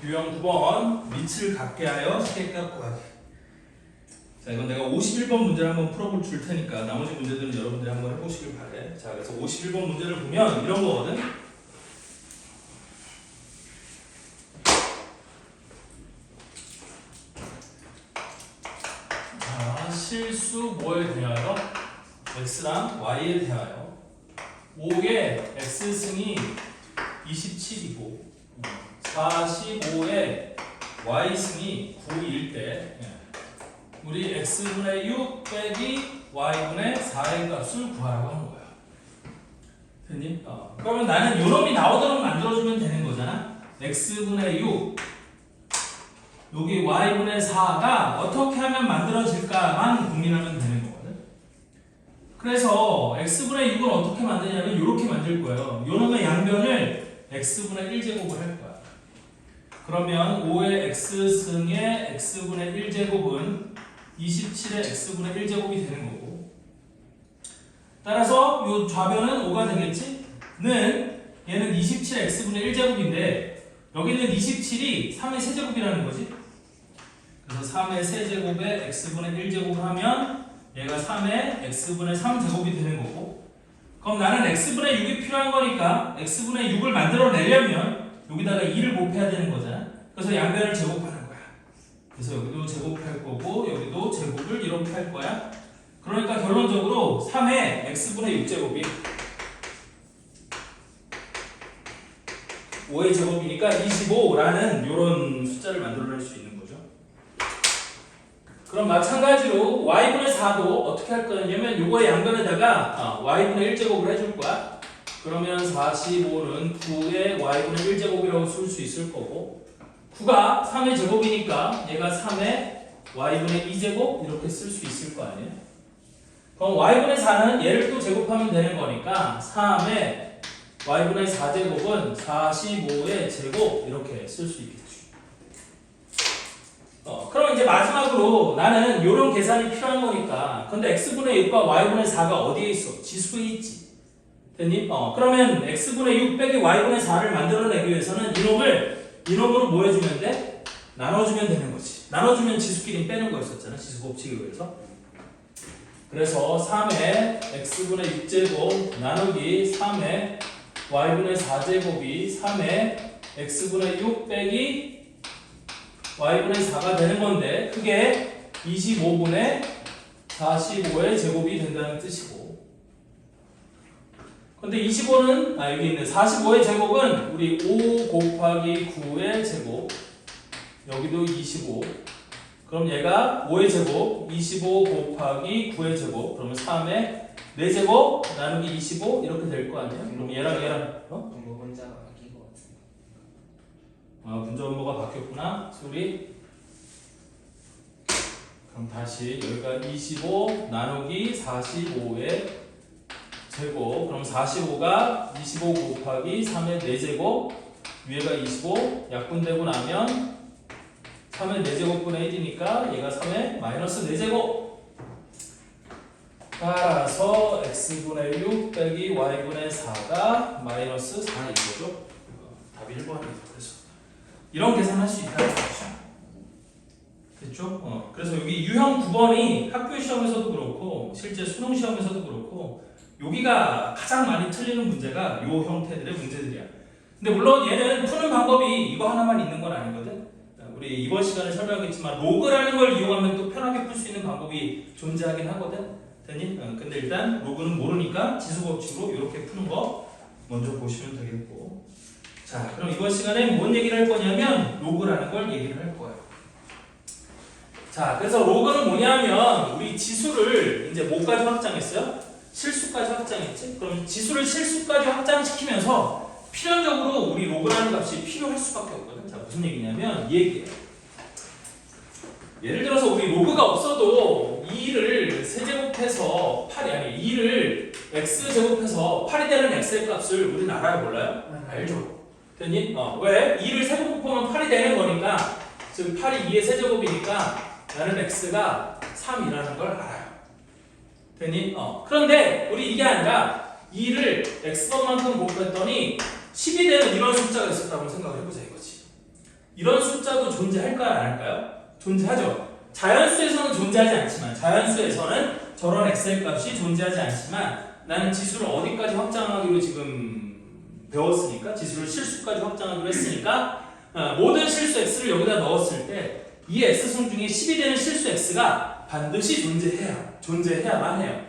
유형 9번 밑을 갖게 하여 시계값 구하기. 자, 이건 내가 51번 문제를 한번 풀어볼 줄 테니까 나머지 문제들은 여러분들이 한번 해보시길 바래. 자, 그래서 51번 문제를 보면 이런 거거든. 자, 실수 뭐에 대하여? x랑 y에 대하여 5의 x승이 27이고 45의 y승이 9일 때 우리 x분의 6 빼기 y분의 4의 값을 구하라고 하는 거야. 됐니? 그러면 나는 요놈이 나오도록 만들어주면 되는 거잖아. x분의 6 여기 y분의 4가 어떻게 하면 만들어질까만 고민하면 되는 거거든. 그래서 x분의 6은 어떻게 만드냐면 이렇게 만들 거예요. 요놈의 양변을 x분의 1제곱을 할 거야. 그러면 5의 x승의 x분의 1제곱은 27의 x분의 1제곱이 되는 거고, 따라서 요 좌변은 5가 되겠지? 얘는 27의 x분의 1제곱인데 여기는 27이 3의 세제곱이라는 거지. 그래서 3의 세제곱에 x분의 1제곱을 하면 얘가 3의 x분의 3제곱이 되는 거고, 그럼 나는 x분의 6이 필요한 거니까 x분의 6을 만들어내려면 여기다가 2를 곱해야 되는 거잖아. 그래서 양변을 제곱하는 거야. 그래서 여기도 제곱할 거고 여기도 제곱을 이렇게 할 거야. 그러니까 결론적으로 3의 x분의 6제곱이 5의 제곱이니까 25라는 이런 숫자를 만들어낼 수 있는 거죠. 그럼 마찬가지로 y분의 4도 어떻게 할 거냐면 요거의 양변에다가 y분의 1제곱을 해줄 거야. 그러면 45는 9의 y분의 1제곱이라고 쓸 수 있을 거고, 9가 3의 제곱이니까 얘가 3의 y분의 2제곱 이렇게 쓸 수 있을 거 아니에요. 그럼 y분의 4는 얘를 또 제곱하면 되는 거니까 3의 y분의 4제곱은 45의 제곱 이렇게 쓸 수 있겠죠. 그럼 이제 마지막으로 나는 이런 계산이 필요한 거니까, 근데 x분의 6과 y분의 4가 어디에 있어? 지수에 있지. 됐니? 그러면 x분의 6 빼기 y분의 4를 만들어내기 위해서는 이놈으로 뭐 해주면 돼? 나눠주면 되는 거지. 나눠주면 지수끼리 빼는 거였었잖아. 지수 법칙에 의해서. 그래서 3의 x분의 6제곱 나누기 3의 y분의 4제곱이 3의 x분의 6 빼기 y분의 4가 되는 건데, 그게 25분의 45의 제곱이 된다는 뜻이고, 근데 25는 여기 있네. 45의 제곱은 우리 5 곱하기 9의 제곱, 여기도 25. 그럼 얘가 5의 제곱 25 곱하기 9의 제곱, 그러면 3의 4제곱 나누기 25 이렇게 될 거 아니야? 그럼 얘랑 분모 분자가 바뀐 것 같은데. 분자 분모가 바뀌었구나. 소리. 그럼 다시 여기가 25 나누기 45의 제곱, 그럼 45가 25 곱하기 3의 4제곱, 위에가 25 약분되고 나면 3의 4제곱분의 1이니까 얘가 3의 마이너스 4제곱. 따라서 x분의 6 빼기 y분의 4가 마이너스 4인 거죠. 답이 1번입니다. 그래서 이런 계산할 수 있다는 거죠. 됐죠? 그래서 여기 유형 9번이 학교 시험에서도 그렇고 실제 수능 시험에서도 그렇고 여기가 가장 많이 틀리는 문제가 요 형태들의 문제들이야. 근데 물론 얘는 푸는 방법이 이거 하나만 있는 건 아니거든. 우리 이번 시간에 설명하겠지만 로그라는 걸 이용하면 또 편하게 풀 수 있는 방법이 존재하긴 하거든. 됐니? 근데 일단 로그는 모르니까 지수 법칙으로 이렇게 푸는 거 먼저 보시면 되겠고, 자 그럼 이번 시간에 뭔 얘기를 할 거냐면 로그라는 걸 얘기를 할 거예요. 자 그래서 로그는 뭐냐면 우리 지수를 이제 뭐까지 확장했어요? 실수까지 확장했지? 그럼 지수를 실수까지 확장시키면서 필연적으로 우리 로그라는 값이 필요할 수밖에 없거든. 자 무슨 얘기냐면 이 얘기예요. 예를 들어서 우리 로그가 없어도 2를 세제곱해서 2를 x제곱해서 8이 되는 x의 값을 우리는 알아요? 몰라요? 알죠. 됐니? 왜? 2를 세제곱하면 8이 되는 거니까, 즉 8이 2의 세제곱이니까 나는 x가 3이라는 걸 알아요. 됐니? 그런데 우리 이게 아니라 2를 x번만큼 곱했더니 10이 되는 이런 숫자가 있었다고 생각을 해보자 이거지. 이런 숫자도 존재할까요? 안 할까요? 존재하죠. 자연수에서는 존재하지 않지만 자연수에서는 저런 x의 값이 존재하지 않지만 나는 지수를 어디까지 확장하기로 지금 배웠으니까 지수를 실수까지 확장하기로 했으니까 모든 실수 x를 여기다 넣었을 때 이 x승 중에 10이 되는 실수 x가 반드시 존재해야만 해요.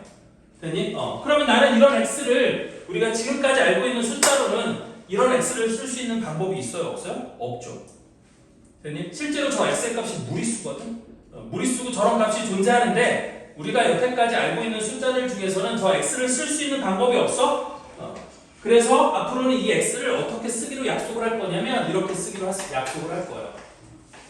됐니? 그러면 나는 이런 x를 우리가 지금까지 알고 있는 숫자로는 이런 x를 쓸 수 있는 방법이 있어요? 없어요? 없죠. 됐니? 실제로 저 x의 값이 무리수거든? 무리수고 저런 값이 존재하는데 우리가 여태까지 알고 있는 숫자들 중에서는 저 x를 쓸 수 있는 방법이 없어? 그래서 앞으로는 이 x를 어떻게 쓰기로 약속을 할 거냐면 이렇게 쓰기로 약속을 할 거예요.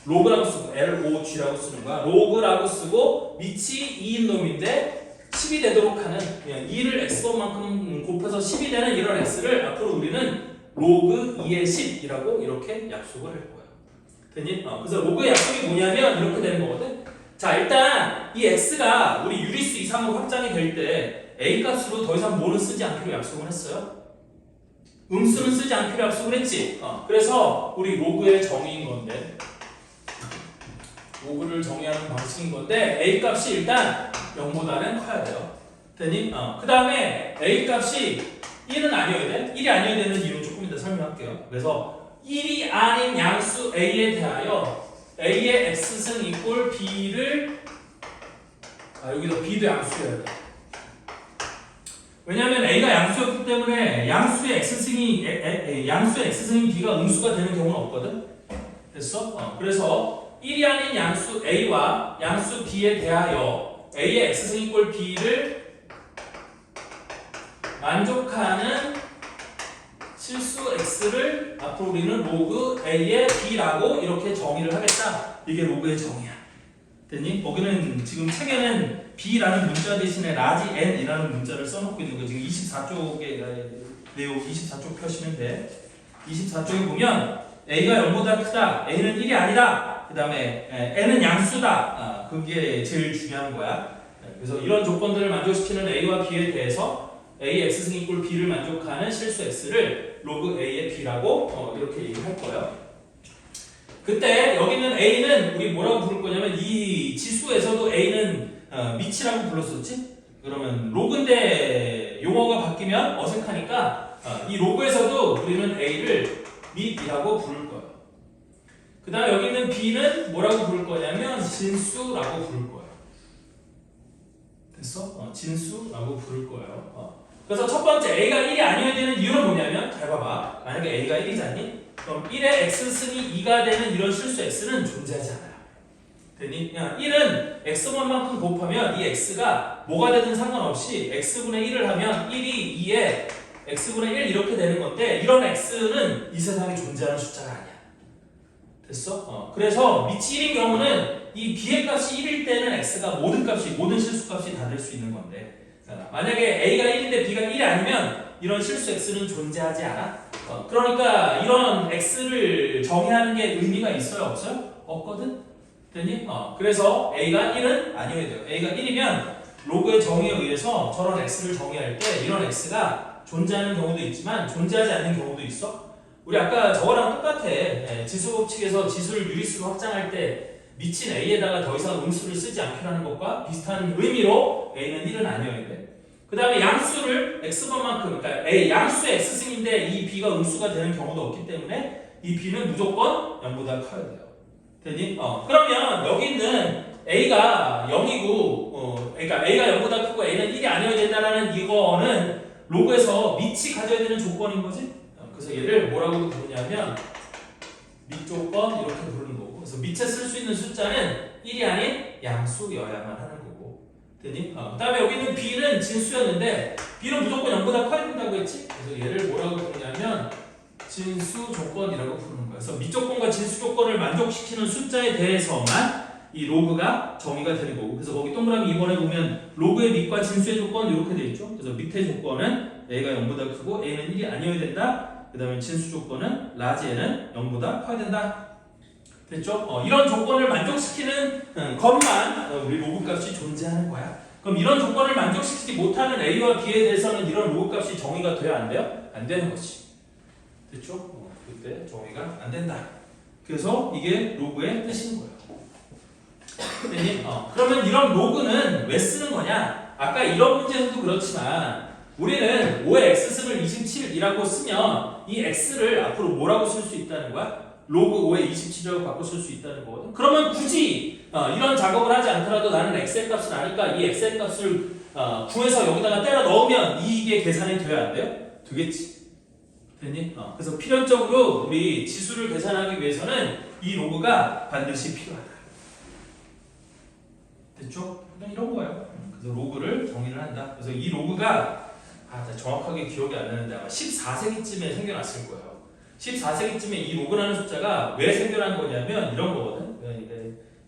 로그라고 쓰고 LOG라고 쓰는 거야. 로그라고 쓰고 밑이 2인 놈인데 10이 되도록 하는 2를 x번만큼 곱해서 10이 되는 이런 x를 앞으로 우리는 로그 2의 10이라고 이렇게 약속을 할 거예요. 됐니? 그래서 로그의 약속이 뭐냐면 이렇게 되는 거거든. 자, 일단 이 x가 우리 유리수 이상으로 확장이 될 때 a 값으로 더 이상 뭐는 쓰지 않기로 약속을 했어요? 음수는 쓰지 않기로 약속을 했지. 그래서 우리 로그의 정의인 건데 로그를 정의하는 방식인 건데 a 값이 일단 0보다는 커야 돼요. 됐니? 그 다음에 a 값이 1은 아니어야 돼. 1이 아니어야 되는 이유는 조금 이따 설명할게요. 그래서 1이 아닌 양수 a에 대하여 a의 x승 이꼴 b를 여기서 b도 양수여야 돼. 왜냐하면 a가 양수였기 때문에 양수의 x승이 b가 음수가 되는 경우는 없거든. 됐어? 그래서 1이 아닌 양수 a와 양수 b에 대하여 a의 x승 이꼴 b를 만족하는 실수 x를 앞으로 우리는 로그 a의 b라고 이렇게 정의를 하겠다. 이게 로그의 정의야. 됐니? 거기는 지금 책에는 b라는 문자 대신에 라지 n이라는 문자를 써놓고 있는 거 지금 24쪽에 내용 24쪽 펴시면 돼. 24쪽에 보면 a가 0보다 크다. a는 1이 아니다. 그 다음에 n은 양수다. 그게 제일 중요한 거야. 그래서 이런 조건들을 만족시키는 a와 b에 대해서 a의 x승 이꼴 b를 만족하는 실수 x를 로그 a의 b라고 이렇게 얘기할 거예요. 그때 여기는 a는 우리 뭐라고 부를 거냐면 이 지수에서도 a는 밑이라고 불렀었지? 그러면 로그인데 용어가 바뀌면 어색하니까 이 로그에서도 우리는 a를 밑이라고 부를 거예요. 그 다음에 여기 있는 b는 뭐라고 부를 거냐면 진수라고 부를 거예요. 됐어? 진수라고 부를 거예요. 그래서 첫 번째 a가 1이 아니어야 되는 이유는 뭐냐면 잘 봐봐. 만약에 a가 1이잖니? 그럼 1의 x승이 2가 되는 이런 실수 x는 존재하지 않아요. 되니? 1은 x번만큼 곱하면 이 x가 뭐가 되든 상관없이 x분의 1을 하면 1이 2에 x분의 1 이렇게 되는 건데 이런 x는 이 세상에 존재하는 숫자가 아니야. 됐어? 그래서 밑이 1인 경우는 이 b의 값이 1일 때는 x가 모든 실수값이 다 될 수 있는 건데 만약에 a가 1인데 b가 1이 아니면 이런 실수 x는 존재하지 않아. 그러니까 이런 x를 정의하는 게 의미가 있어요? 없어요? 없거든? 됐니? 그래서 a가 1은 아니어야 돼요. a가 1이면 로그의 정의에 의해서 저런 x를 정의할 때 이런 x가 존재하는 경우도 있지만 존재하지 않는 경우도 있어. 우리 아까 저거랑 똑같아. 지수 법칙에서 지수를 유리수로 확장할 때 미친 a에다가 더 이상 음수를 쓰지 않기라는 것과 비슷한 의미로 a는 1은 아니어야 돼. 그 다음에 양수를 x번만큼, 그러니까 양수의 x승인데 이 b가 음수가 되는 경우도 없기 때문에 이 b는 무조건 0보다 커야 돼요. 되니? 그러면 여기 있는 a가 0이고, 그러니까 a가 0보다 크고 a는 1이 아니어야 된다는 이거는 로그에서 밑이 가져야 되는 조건인 거지? 그래서 얘를 뭐라고 부르냐면 밑 조건 이렇게 부르는 거고, 그래서 밑에 쓸 수 있는 숫자는 1이 아닌 양수여야만 하는 거고. 되니? 그 다음에 여기 있는 b는 진수였는데 b는 무조건 0보다 커야 된다고 했지? 그래서 얘를 뭐라고 부르냐면 진수 조건이라고 부르는 거예요. 그래서 밑 조건과 진수 조건을 만족시키는 숫자에 대해서만 이 로그가 정의가 되는 거고. 그래서 거기 동그라미 2번에 보면 로그의 밑과 진수의 조건 이렇게 돼 있죠. 그래서 밑의 조건은 a가 0보다 크고 a는 1이 아니어야 된다. 그 다음에 진수 조건은 라지 n은 0보다 커야 된다. 됐죠? 이런 조건을 만족시키는 것만 우리 로그 값이 존재하는 거야. 그럼 이런 조건을 만족시키지 못하는 a와 b에 대해서는 이런 로그 값이 정의가 돼야 안 돼요? 안 되는 거지. 됐죠? 그때 정의가 안 된다. 그래서 이게 로그의 뜻인 거예요. 네? 그러면 이런 로그는 왜 쓰는 거냐? 아까 이런 문제에서도 그렇지만 우리는 5의 x승을 27이라고 쓰면 이 x를 앞으로 뭐라고 쓸 수 있다는 거야? 로그 5의 27이라고 바꿔 쓸 수 있다는 거거든. 그러면 굳이 이런 작업을 하지 않더라도 나는 x의 값을 아니까 이 x의 값을 구해서 여기다가 때려 넣으면 이게 계산이 돼야 안 돼요? 되겠지. 됐니? 그래서 필연적으로 우리 지수를 계산하기 위해서는 이 로그가 반드시 필요하다. 됐죠? 그냥 이런 거예요. 그래서 로그를 정의를 한다. 그래서 이 로그가 정확하게 기억이 안 나는데 아마 14세기쯤에 생겨났을 거예요. 14세기쯤에 이 로그라는 숫자가 왜 생겨난 거냐면 이런 거거든.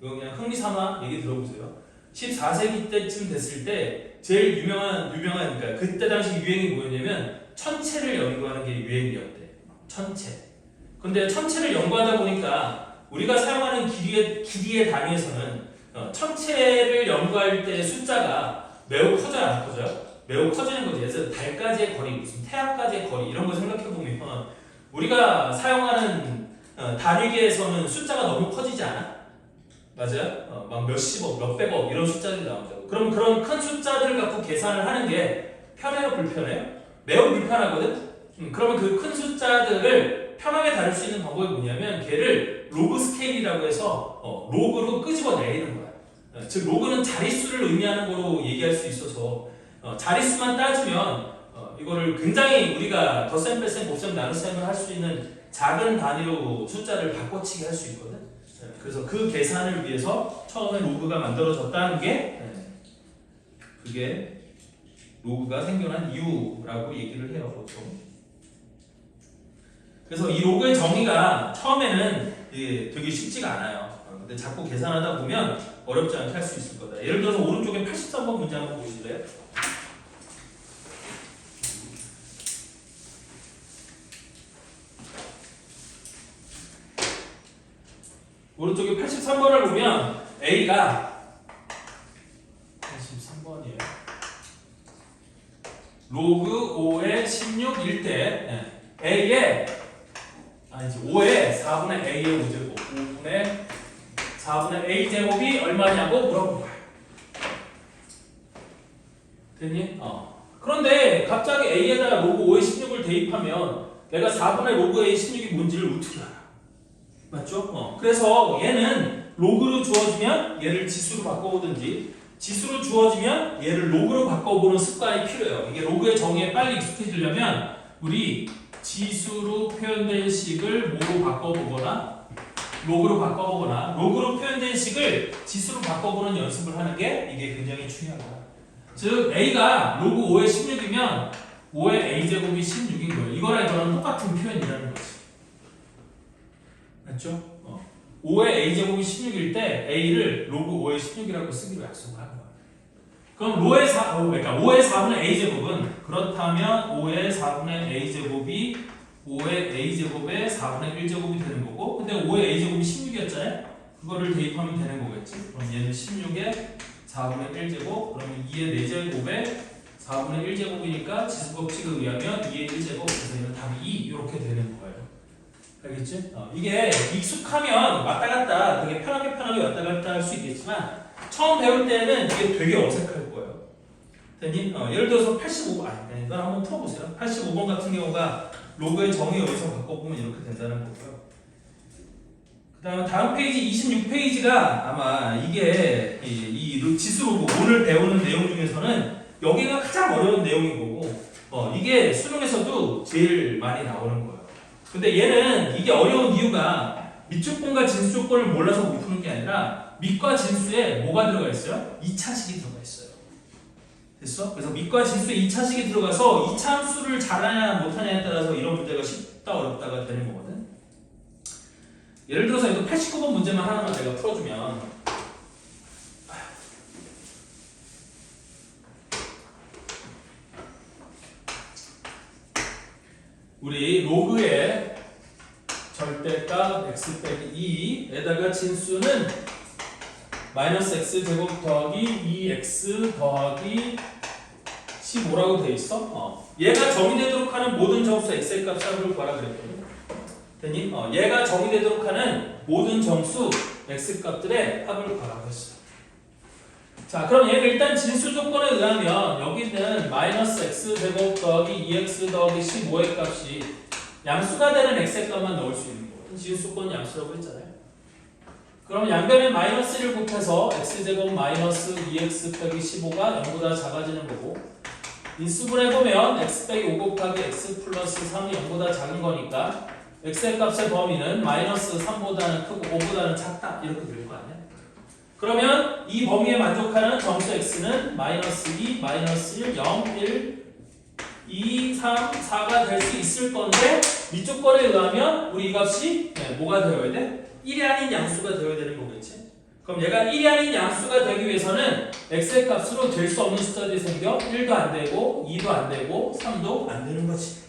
이거 그냥 흥미삼아 얘기 들어보세요. 14세기 때쯤 됐을 때 제일 유명한 그러니까 그때 당시 유행이 뭐였냐면 천체를 연구하는 게 유행이었대. 천체. 근데 천체를 연구하다 보니까 우리가 사용하는 길이의 단위에서는 천체를 연구할 때 숫자가 매우 커져요, 안 커져요? 매우 커지는 거지. 그래서 달까지의 거리, 무슨 태양까지의 거리 이런 거 생각해 보면 우리가 사용하는 단위계에서는 숫자가 너무 커지지 않아? 맞아요? 막 몇십억, 몇백억 이런 숫자들이 나오죠. 그럼 그런 큰 숫자들을 갖고 계산을 하는 게 편해요, 불편해요? 매우 불편하거든? 그러면 그 큰 숫자들을 편하게 다룰 수 있는 방법이 뭐냐면 걔를 로그 스케일이라고 해서 로그로 끄집어내리는 거야. 즉 로그는 자릿수를 의미하는 거로 얘기할 수 있어서 자릿수만 따지면 이거를 굉장히 우리가 덧셈, 뺄셈, 곱셈, 나눗셈을 할 수 있는 작은 단위로 숫자를 바꿔치기 할 수 있거든. 그래서 그 계산을 위해서 처음에 로그가 만들어졌다는 게 그게 로그가 생겨난 이유라고 얘기를 해요, 보통. 그래서 이 로그의 정의가 처음에는 되게 쉽지가 않아요. 근데 자꾸 계산하다 보면 어렵지 않게 할 수 있을 거다. 예를 들어서 오른쪽에 83번 문제 한번 보실래요? 오른쪽에 83번을 보면 A가 83번이에요. 로그 5의 16일 때 A의 5의 4분의 A의 5제곱 5분의 4분의 A제곱이 얼마냐고 물어본 거야. 됐니? 그런데 갑자기 A에다가 로그 5의 16을 대입하면 내가 4분의 로그 A의 16이 뭔지를 어떻게 알아? 맞죠? 그래서 얘는 로그로 주어지면 얘를 지수로 바꿔보든지 지수로 주어지면 얘를 로그로 바꿔보는 습관이 필요해요. 이게 로그의 정의에 빨리 익숙해지려면 우리 지수로 표현된 식을 뭐로 바꿔보거나 로그로 바꿔보거나 로그로 표현된 식을 지수로 바꿔보는 연습을 하는 게 이게 굉장히 중요하다. 즉 A가 로그 5의 16이면 5의 A제곱이 16인 거예요. 이거랑 이거랑 똑같은 표현이라는 거지. 맞죠? 5의 A제곱이 16일 때 A를 로그 5의 16이라고 쓰기로 약속을 한 거야. 그럼 그러니까 5의 4분의 A제곱은 그렇다면 5의 4분의 A제곱이 5의 A제곱의 4분의 1제곱이 되는 거고 근데 5의 A제곱이 16이었잖아요? 그거를 대입하면 되는 거겠지. 그럼 얘는 16의 4분의 1제곱 그러면 2의 4제곱의 4분의 1제곱이니까 지수법칙에 의하면 2의 1제곱 그래서 얘는 답이 2 이렇게 되는 거예요. 알겠지? 이게 익숙하면 왔다 갔다 되게 편하게 왔다 갔다 할 수 있겠지만 처음 배울 때는 이게 되게 어색할 거예요. 됐니? 예를 들어서 85번 이걸 한번 풀어보세요. 85번 같은 경우가 로그의 정의에 의해서 바꿔보면 이렇게 된다는 거고요. 그 다음에 다음 페이지 26페이지가 아마 이게 이 지수 로그 오늘 배우는 내용 중에서는 여기가 가장 어려운 내용인 거고 이게 수능에서도 제일 많이 나오는 거예요. 근데 얘는 이게 어려운 이유가 밑조건과 진수 조건을 몰라서 못 푸는 게 아니라 밑과 진수에 뭐가 들어가 있어요? 2차식이 들어가 있어요. 됐어? 그래서 밑과 진수에 2차식이 들어가서 2차 함수를 잘하냐 못하냐에 따라서 이런 문제가 쉽다 어렵다가 되는 거거든. 예를 들어서 이거 89번 문제만 하나만 내가 풀어주면 우리 로그의 절대값 x 빼기 2에다가 진수는 마이너스 x제곱 더하기 2x 더하기 15라고 돼 있어. 얘가 정의되도록 하는 모든 정수 x의 값을 구하라 그랬거든. 됐니? 얘가 정의되도록 하는 모든 정수 x 값들의 합을 구하라고 했어. 자, 그럼 얘가 일단 진수 조건에 의하면 여기는 마이너스 x제곱 더하기 2x 더하기 15의 값이 양수가 되는 x의 값만 넣을 수 있는 거거든. 진수권 양수라고 했잖아요. 그럼 양변에 마이너스를 곱해서 x제곱 마이너스 2x 빼기 15가 0보다 작아지는 거고, 인수분해보면 x 빼기 5 곱하기 x 플러스 3이 0보다 작은 거니까 x의 값의 범위는 마이너스 3보다는 크고 5보다는 작다 이렇게 될 거 아니야? 그러면 이 범위에 만족하는 정수 x는 마이너스 2, 마이너스 1, 0, 1, 2, 3, 4가 될 수 있을 건데 미조건에 의하면 우리 이 값이 뭐가 되어야 돼? 1이 아닌 양수가 되어야 되는 거겠지? 그럼 얘가 1이 아닌 양수가 되기 위해서는 x의 값으로 될 수 없는 숫자들이 생겨 1도 안 되고 2도 안 되고 3도 안 되는 거지.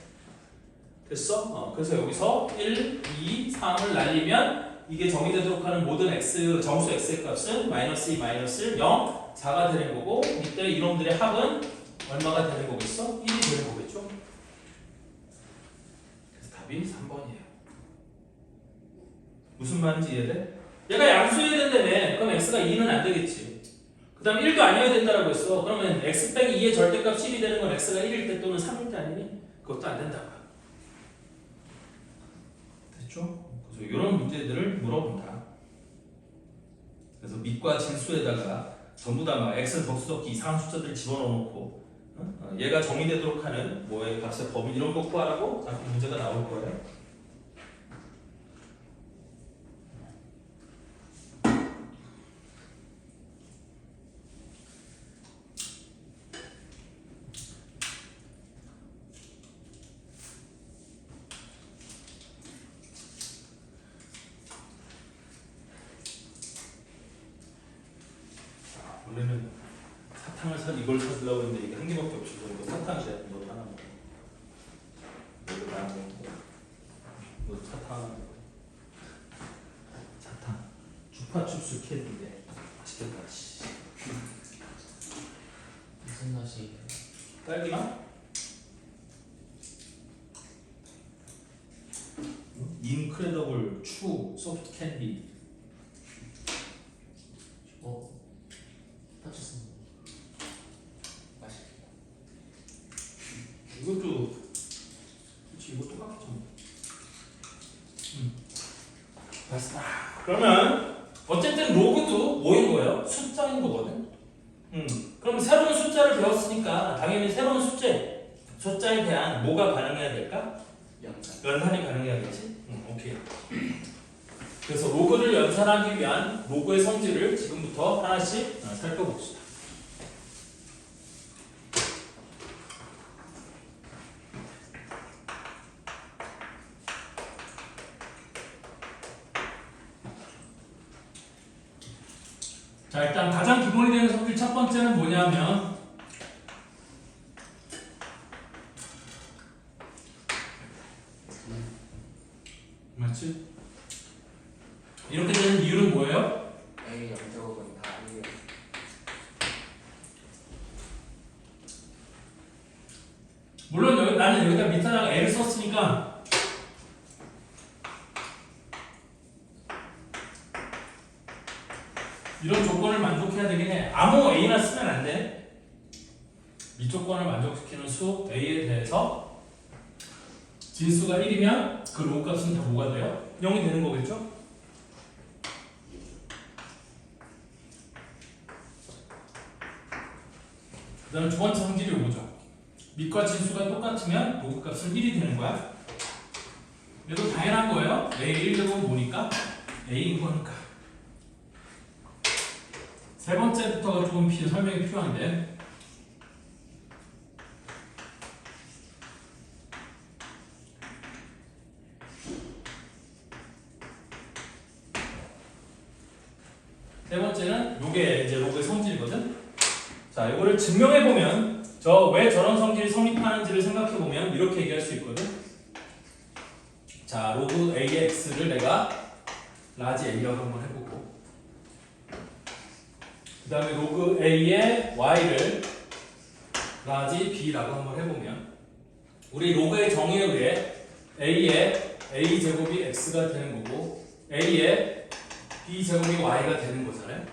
됐어? 그래서 여기서 1, 2, 3을 날리면 이게 정의되도록 하는 모든 x, 정수 x의 값은 마이너스 2, 마이너스 1, 0, 4가 되는 거고 이때 이놈들의 합은 얼마가 되는 거겠어? 1이 되는 거겠죠? 그래서 답이 3번이에요. 무슨 말인지 이해돼? 얘가 양수여야 된다며. 그럼 x가 2는 안 되겠지. 그 다음 1도 아니어야 된다고 했어. 그러면 x 빼기 2의 절대값 1이 되는 건 x가 1일 때 또는 3일 때 아니니? 그것도 안 된다고. 됐죠? 그래서 이런 문제들을 물어본다. 그래서 밑과 진수에다가 전부 다 막 x는 덕수덕기 이상한 숫자들을 집어넣어놓고 얘가 정의되도록 하는 뭐의 값의 범위 이런 거 구하라고 자꾸 문제가 나올 거예요. 원래는 사탕을 이걸 사주려고 했는데 이게 한 개밖에 없어서 이거 사탕이래. 너 하나 먹어. 이거 나 먹고. 너 사탕 하나 먹어. 사탕. 주파춥스 캔디인데 맛있겠다. 씨. 무슨 맛이? 딸기맛? 인크레더블 추 소프트 캔디. 맞췄습니다. 맛있겠다. 이것도 그렇지 이거 똑같겠죠. 됐어. 그러면 어쨌든 로그도 뭐인 거예요? 숫자인 거거든. 그럼 새로운 숫자를 배웠으니까 당연히 새로운 숫자에 대한 뭐가 가능해야 될까? 연산이 가능해야겠지. 오케이. 그래서 로그를 연산하기 위한 로그의 성질을 지금부터 하나씩 살펴봅시다. 자, 일단 가장 기본이 되는 성질 첫 번째는 뭐냐면 맞지? 이렇게 되는 이유는 뭐예요? A 영적은 다 1이에요. 물론 나는 여기다 밑에다가 L을 썼으니까 이런 조건을 만족해야 되긴 해. 아무 A나 쓰면 안 돼. 밑조건을 만족시키는 수 A에 대해서 진수가 1이면 그 로그 값은 다 뭐가 돼요? 0이 되는 거겠죠? 그 다음에 두 번째 성질이 뭐죠? 밑과 진수가 똑같으면 로그 값은 1이 되는 거야. 얘도 당연한 거예요. A 1제곱은 뭐니까? A인 거니까. 세 번째부터가 조금 설명이 필요한데 세 번째는 요게 이제 로그의 성질이거든. 자, 이거를 증명해 보면 왜 저런 성질이 성립하는지를 생각해 보면 이렇게 얘기할 수 있거든. 자, 로그 AX를 내가 라지 A라고 한번 해보고 그 다음에 로그 A의 Y를 라지 B라고 한번 해보면 우리 로그의 정의에 의해 A의 a 제곱이 x가 되는 거고 a에 b 제곱이 y가 되는 거잖아요.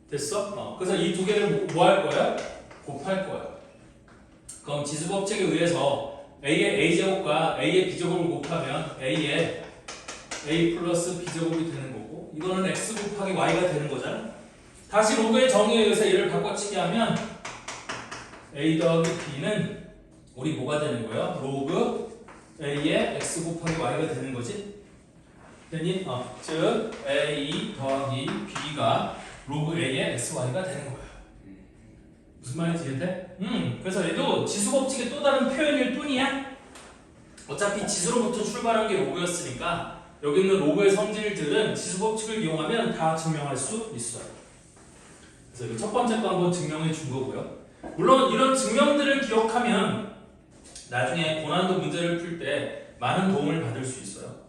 됐어? 그래서 이 두 개를 뭐 할 거야? 곱할 거야. 그럼 지수법칙에 의해서 a의 a 제곱과 a의 b 제곱을 곱하면 a의 a 플러스 b 제곱이 되는 거고 이거는 x 곱하기 y가 되는 거잖아. 다시 로그의 정의에 의해서 얘를 바꿔치기 하면 a 더하기 b는 우리 뭐가 되는 거야? 로그 a의 x 곱하기 y가 되는 거지. 되니? 즉 a 더하기 b가 로그 a의 x, y가 되는 거야. 무슨 말인지 이해돼? 그래서 얘도 지수법칙의 또 다른 표현일 뿐이야. 어차피 지수로부터 출발한 게 로그였으니까 여기 있는 로그의 성질들은 지수법칙을 이용하면 다 증명할 수 있어요. 그래서 첫 번째 거 한번 증명해 준 거고요. 물론 이런 증명들을 기억하면 나중에 고난도 문제를 풀 때 많은 도움을 받을 수 있어요.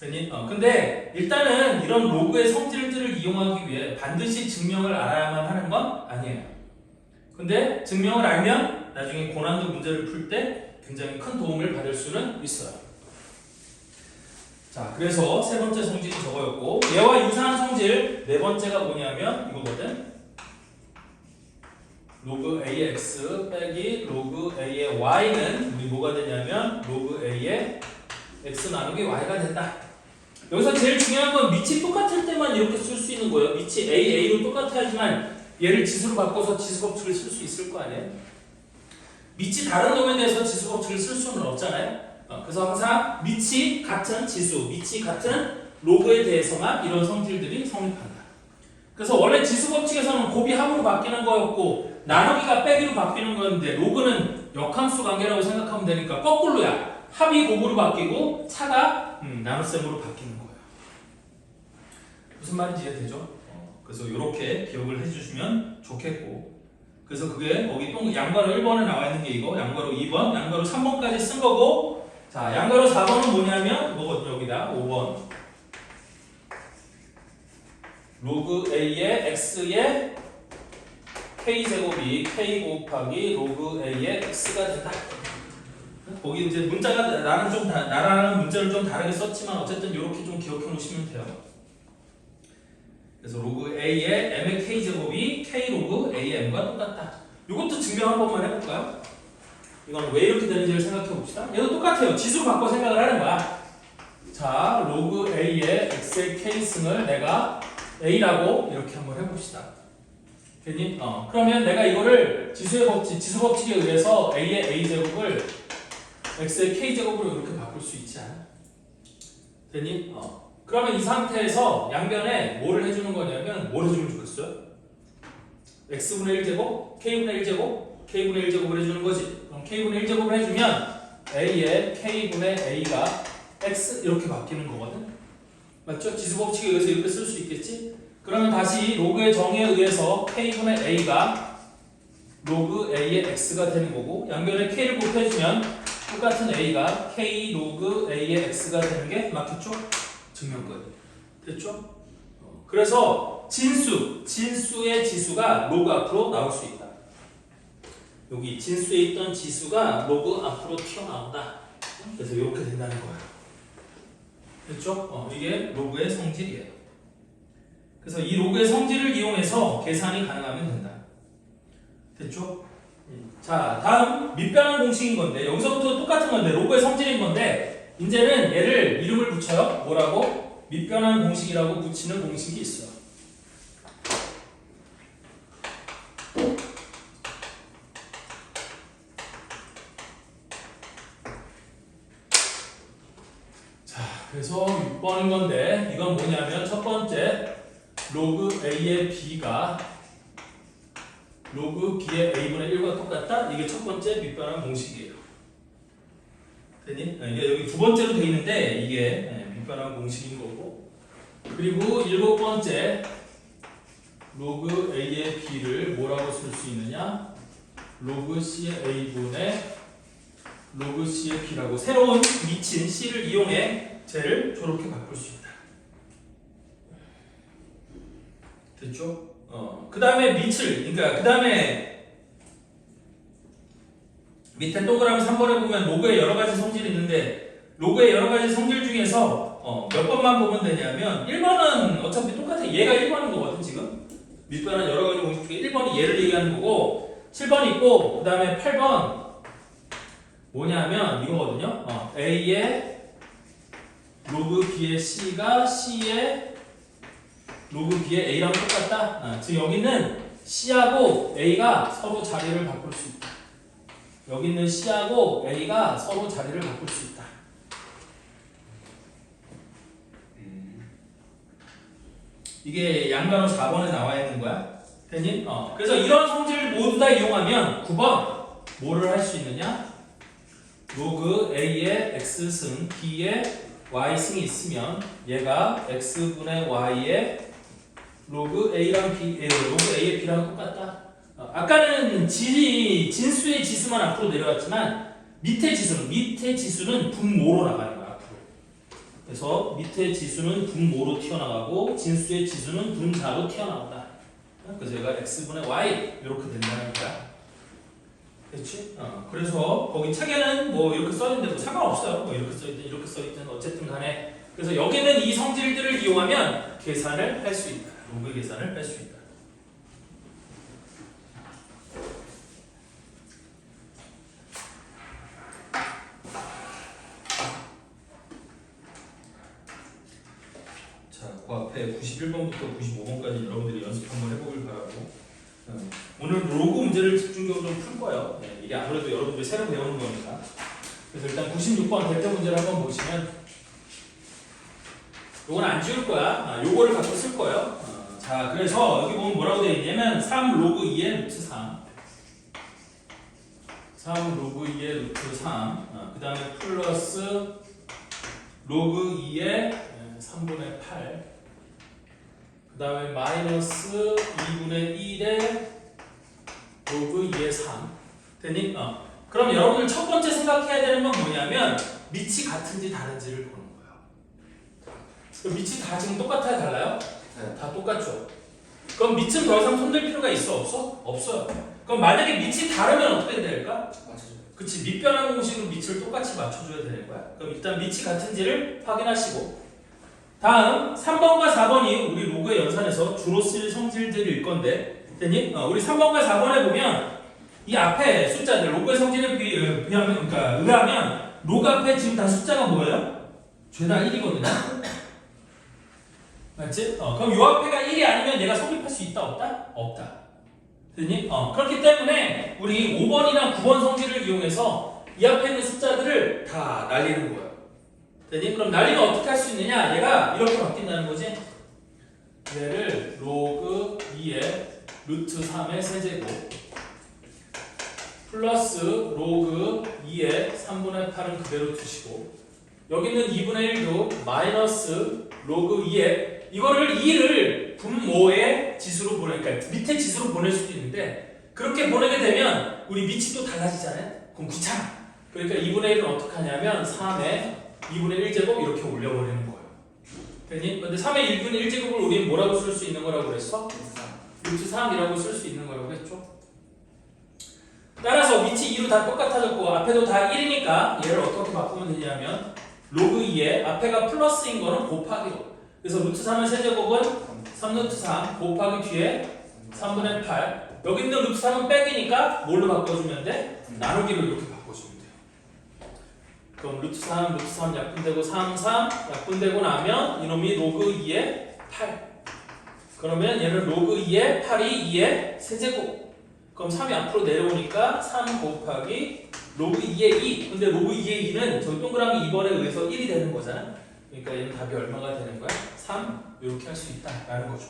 근데 일단은 이런 로그의 성질들을 이용하기 위해 반드시 증명을 알아야만 하는 건 아니에요. 근데 증명을 알면 나중에 고난도 문제를 풀 때 굉장히 큰 도움을 받을 수는 있어요. 자, 그래서 세 번째 성질이 저거였고 얘와 유사한 성질 네 번째가 뭐냐면 이거거든. 로그 a의 x 빼기 로그 a의 y는 우리 뭐가 되냐면 로그 a의 x 나누기 y가 된다. 여기서 제일 중요한 건 밑이 똑같을 때만 이렇게 쓸 수 있는 거예요. 밑이 a로 똑같아야지만 얘를 지수로 바꿔서 지수법칙을 쓸 수 있을 거 아니에요. 밑이 다른 놈에 대해서 지수법칙을 쓸 수는 없잖아요. 그래서 항상 밑이 같은 지수, 밑이 같은 로그에 대해서만 이런 성질들이 성립한다. 그래서 원래 지수법칙에서는 곱이 합으로 바뀌는 거였고 나누기가 빼기로 바뀌는 거였는데 로그는 역함수 관계라고 생각하면 되니까 거꾸로야. 합이 곱으로 바뀌고 차가 나눗셈으로 바뀌는 거예요. 무슨 말인지 이해되죠? 그래서 이렇게 기억을 해주시면 좋겠고 그래서 그게 거기 또 양괄호 1번에 나와 있는 게 이거 양괄호 2번, 양괄호 3번까지 쓴 거고 자 양괄호 4번은 뭐냐면 이거거든요. 여기다 5번 로그 a의 x의 k제곱이 k 곱하기 로그 a의 x가 된다. 거기 이제 문자가 나라는 문자를 좀 다르게 썼지만 어쨌든 이렇게 좀 기억해 놓으시면 돼요. 그래서 로그 a의 m의 k제곱이 k 로그 a의 m과 똑같다. 이것도 증명 한 번만 해볼까요? 이건 왜 이렇게 되는지를 생각해 봅시다. 얘도 똑같아요. 지수 바꿔 생각을 하는 거야. 자, 로그 a의 x의 k승을 내가 a라고 이렇게 한번 해봅시다. 괜히? 그러면 내가 이거를 지수 법칙에 의해서 a의 a제곱을 x의 k제곱으로 이렇게 바꿀 수 있지 않아? 되니? 그러면 이 상태에서 양변에 뭐를 해주는 거냐면 뭘 해주면 좋겠어요? x분의 1제곱, k분의 1제곱, k분의 1제곱을 해주는 거지. 그럼 k분의 1제곱을 해주면 a의 k분의 a가 x 이렇게 바뀌는 거거든. 맞죠? 지수법칙에 의해서 이렇게 쓸 수 있겠지? 그러면 다시 로그의 정의에 의해서 k분의 a가 로그 a의 x가 되는 거고 양변에 k를 곱해주면 똑같은 a가 k 로그 a의 x가 되는 게 맞겠죠? 증명거리. 됐죠? 그래서 진수의 지수가 로그 앞으로 나올 수 있다. 여기 진수에 있던 지수가 로그 앞으로 튀어나온다. 그래서 이렇게 된다는 거예요. 됐죠? 이게 로그의 성질이에요. 그래서 이 로그의 성질을 이용해서 계산이 가능하면 된다. 됐죠? 자, 다음 밑변환 공식인 건데 여기서부터 똑같은 건데 로그의 성질인 건데 이제는 얘를 이름을 붙여요. 뭐라고? 밑변환 공식이라고 붙이는 공식이 있어요. 자, 그래서 6번인 건데 이건 뭐냐면 첫 번째 로그 a의 b가 로그 b의 a분의 1과 똑같다? 이게 첫 번째 밑변환 공식이에요. 되니? 이게 여기 두 번째로 돼 있는데 이게 밑변환 공식인 거고 그리고 일곱 번째 로그 a의 b를 뭐라고 쓸 수 있느냐? 로그 c의 a분의 로그 c의 b라고 새로운 미친 c를 이용해 쟤를 저렇게 바꿀 수 있다. 됐죠? 그 다음에 그러니까 그 다음에 밑에 동그라미 3번에 보면 로그의 여러 가지 성질이 있는데 로그의 여러 가지 성질 중에 여기서 몇 번만 보면 되냐면 1번은 어차피 똑같아. 얘가 1번인 거거든 지금. 밑변한 여러 가지 공식 중에 1번이 얘를 얘기하는 거고 7번 있고 그 다음에 8번 뭐냐면 이거거든요. A의 로그 B의 C가 C의 로그 B의 A랑 똑같다. 즉 여기는 C하고 A가 서로 자리를 바꿀 수 있다. 여기 있는 C하고 A가 서로 자리를 바꿀 수 있다. 이게 양변호 4번에 나와 있는 거야. 됐니? 그래서 이런 성질을 모두 다 이용하면 9번 뭐를 할 수 있느냐? 로그 A의 X승, B의 Y승이 있으면 얘가 X분의 Y의 로그 A랑 B, 로그 A의 B랑 똑같다. 아까는 진수의 지수만 앞으로 내려왔지만 밑에 지수는 분모로 나가는 거야. 앞으로. 그래서 밑에 지수는 분모로 튀어나가고 진수의 지수는 분자로 튀어나온다. 그래서 얘가 X분의 Y 이렇게 된다는 거야. 그렇지? 그래서 거기 책에는 뭐 이렇게 써있는데 뭐 상관없어요. 뭐 이렇게 써있든 이렇게 써있든 어쨌든 간에 그래서 여기는 이 성질들을 이용하면 계산을 할 수 있다. 로그 계산을 할 수 있다. 자, 그 앞에 91번부터 95번까지 여러분들이 연습 한번 해보길 바라고 오늘 로그 문제를 집중적으로 좀 풀 거예요. 이게 아무래도 여러분들이 새로 배우는 거니까. 그래서 일단 96번 대표 문제를 한번 보시면 요건 안 지울 거야. 요거를 갖고 쓸 거예요. 자, 그래서 여기 보면 뭐라고 되어 있냐면 3 로그 2의 루트 3 로그 2의 루트 3 그 다음에 플러스 로그 2의 3분의 8 그 다음에 마이너스 2분의 1의 로그 2의 3 됐니? 그럼 여러분들 첫 번째 생각해야 되는 건 뭐냐면 밑이 같은지 다른지를 보는 거예요. 그럼 밑이 다 지금 똑같아요? 달라요? 네. 다 똑같죠? 그럼 밑은 더 이상 손댈 필요가 있어? 없어? 없어요. 그럼 만약에 밑이 다르면 어떻게 될까? 맞아요. 그치, 밑변환 공식으로 밑을 똑같이 맞춰줘야 되는 거야. 그럼 일단 밑이 같은지를 확인하시고 다음 3번과 4번이 우리 로그의 연산에서 주로 쓸 성질들일 건데 됐니? 우리 3번과 4번에 보면 이 앞에 숫자들 로그의 성질에 비하면 그러니까 의하면 로그 앞에 지금 다 숫자가 뭐예요? 죄다 1이거든요. 맞지? 그럼 요 앞에가 1이 아니면 얘가 성립할 수 있다 없다? 없다. 됐니? 그렇기 때문에 우리 5번이나 9번 성질을 이용해서 이 앞에 있는 숫자들을 다 날리는 거예요. 됐니? 그럼 날리면 어떻게 할 수 있느냐? 얘가 이렇게 바뀐다는 거지. 얘를 로그 2의 루트 3의 세제곱 플러스 로그 2의 3분의 8은 그대로 두시고 여기 있는 2분의 1도 마이너스 로그 2의 이거를 2를 분모의 지수로 그러니까 밑에 지수로 보낼 수도 있는데 그렇게 보내게 되면 우리 밑이 또 달라지잖아요. 그럼 귀찮아. 그러니까 2분의 1은 어떻게 하냐면 3의 2분의 1제곱 이렇게 올려버리는 거예요. 됐니? 근데 3의 1분의 1제곱을 우리는 뭐라고 쓸 수 있는 거라고 그랬어? 루트 3이라고 쓸 수 있는 거라고 했죠. 따라서 밑이 2로 다 똑같아졌고 앞에도 다 1이니까 얘를 어떻게 바꾸면 되냐면 로그 2에 앞에가 플러스인 거는 곱하기로 그래서 루트 3의 세제곱은 3루트 3 곱하기 뒤에 3분의 8 여기 있는 루트 3은 빼기니까 뭘로 바꿔주면 돼? 나누기로 이렇게 바꿔주면 돼요. 그럼 루트 3 약분되고 3 약분되고 나면 이놈이 로그 2의 8 그러면 얘는 로그 2의 8이 2의 세제곱 그럼 3이 앞으로 내려오니까 3 곱하기 로그 2의 2 근데 로그 2의 2는 저 동그라미 2번에 의해서 1이 되는 거잖아. 그러니까 얘는 답이 얼마가 되는 거야? 3 이렇게 할 수 있다라는 거죠.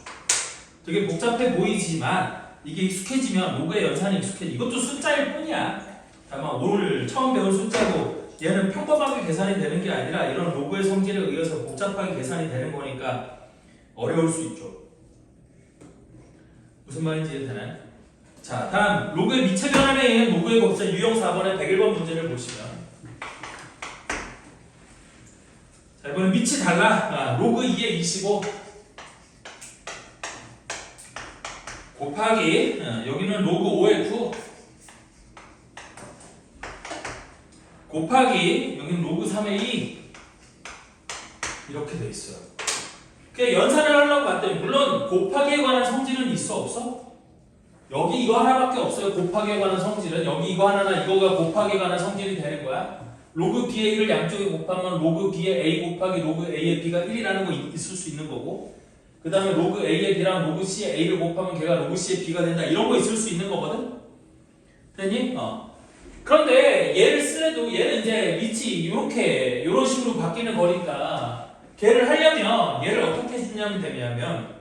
되게 복잡해 보이지만 이게 익숙해지면 로그의 연산이 익숙해지 이것도 숫자일 뿐이야. 다만 오늘 처음 배운 숫자고 얘는 평범하게 계산이 되는 게 아니라 이런 로그의 성질에 의해서 복잡하게 계산이 되는 거니까 어려울 수 있죠. 무슨 말인지 이해되나요? 자, 다음 로그의 미체 변환에 의한 로그의 곱셈 유형 4번의 101번 문제를 보시면 자, 이번엔 밑이 달라. 로그 2의 25 곱하기 여기는 로그 5의 9 곱하기 여기는 로그 3의 2 이렇게 돼 있어요. 그 연산을 하려고 봤더니 물론 곱하기에 관한 성질은 있어 없어? 여기 이거 하나밖에 없어요. 곱하기에 관한 성질은 여기 이거 하나나 이거가 곱하기에 관한 성질이 되는 거야. 로그 BA를 양쪽에 곱하면 로그 B의 A 곱하기 로그 A의 B가 1이라는 거 있을 수 있는 거고, 그 다음에 로그 A의 B랑 로그 C의 A를 곱하면 걔가 로그 C의 B가 된다, 이런 거 있을 수 있는 거거든? 됐니? 그런데 얘를 쓰래도 얘는 이제 밑이 이렇게 이런 식으로 바뀌는 거니까 걔를 하려면 얘를 어떻게 쓰냐면 되냐면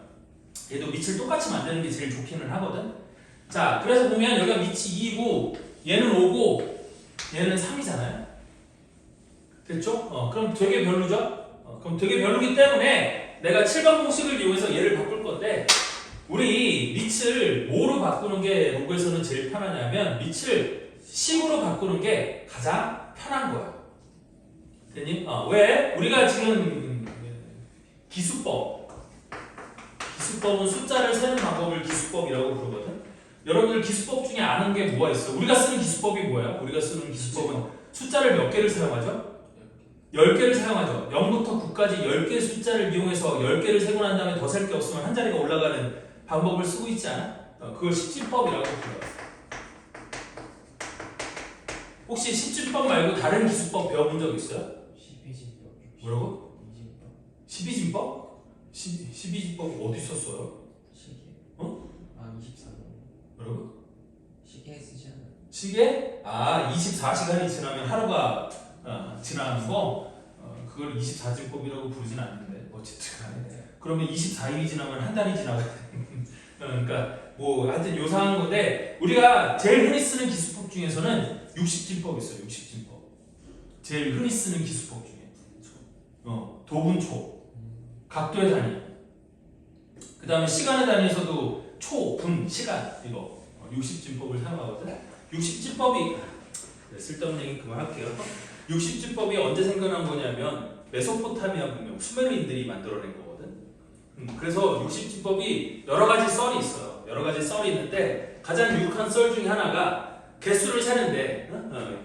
얘도 밑을 똑같이 만드는 게 제일 좋기는 하거든. 자, 그래서 보면 여기가 밑이 2이고 얘는 5고 얘는 3이잖아요. 됐죠? 그럼 되게 별로죠? 그럼 되게 별로기 때문에 내가 7번 공식을 이용해서 얘를 바꿀 건데, 우리 밑을 뭐로 바꾸는 게 로그에서는 제일 편하냐면 밑을 10으로 바꾸는 게 가장 편한 거예요. 됐니? 왜? 우리가 지금 기수법은 숫자를 세는 방법을 기수법이라고 부르거든. 여러분들 기수법 중에 아는 게 뭐가 있어? 우리가 쓰는 기수법이 뭐야? 우리가 쓰는 기수법은 숫자를 몇 개를 사용하죠? 10개를 사용하죠. 0부터 9까지 10개의 숫자를 이용해서 10개를 세고 난 다음에 더 셀 게 없으면 한 자리가 올라가는 방법을 쓰고 있지 않아? 그걸 십진법이라고 불러요. 혹시 십진법 말고 다른 기수법 배워본 적 있어요? 12진법. 뭐라고? 2진법. 12진법? 12진법이 어디 있었어요? 시계. 24번. 뭐라고? 시계 쓰잖아요. 시계? 24시간이 지나면 하루가 지나는 거? 그걸 24진법이라고 부르진 않는데 어쨌든 간에. 그러면 24일이 지나면 한 달이 지나고 그러니까 뭐 하여튼 요상한 건데, 우리가 제일 흔히 쓰는 기수법 중에서는 60진법 있어요. 60진법 제일 흔히 쓰는 기수법 중에 도분, 초, 각도의 단위, 그 다음에 시간의 단위에서도 초, 분, 시간, 이거 60진법을 사용하거든. 60진법이 쓸데없는 얘기 그만할게요. 60진법이 언제 생겨난 거냐면 메소포타미아 문명, 수메르인들이 만들어낸 거거든. 그래서 60진법이 여러 가지 썰이 있어요. 여러 가지 썰이 있는데 가장 유익한 썰 중에 하나가 개수를 세는데,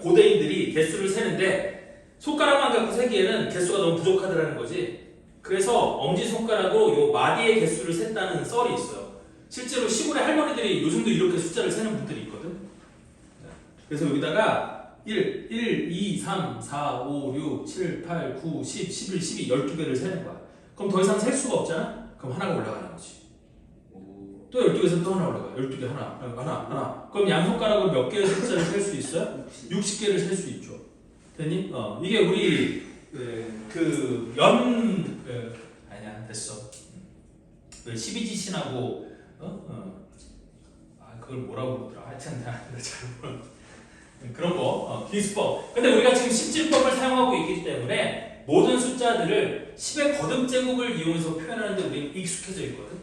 고대인들이 개수를 세는데 손가락만 갖고 세기에는 개수가 너무 부족하더라는 거지. 그래서 엄지손가락으로 요 마디의 개수를 셌다는 썰이 있어요. 실제로 시골의 할머니들이 요즘도 이렇게 숫자를 세는 분들이 있거든. 그래서 여기다가 1, 2, 3, 4, 5, 6, 7, 8, 9, 10, 11, 12, 12개를 세는 거야. 그럼 더 이상 셀 수가 없잖아? 그럼 하나가 올라가는 거지. 또 12개에서 또 하나 올라가. 12개 하나. 그럼 양손가락으로 몇 개의 숫자를 셀 수 있어요? 60개를 셀 수 있죠. 됐니? 이게 우리 아니야, 됐어. 12지신하고 그걸 뭐라고 그러더라. 하여튼 잘 모르. 그런 거 기수법. 근데 우리가 지금 10진법을 사용하고 있기 때문에 모든 숫자들을 10의 거듭제곱을 이용해서 표현하는데 우리는 익숙해져 있거든.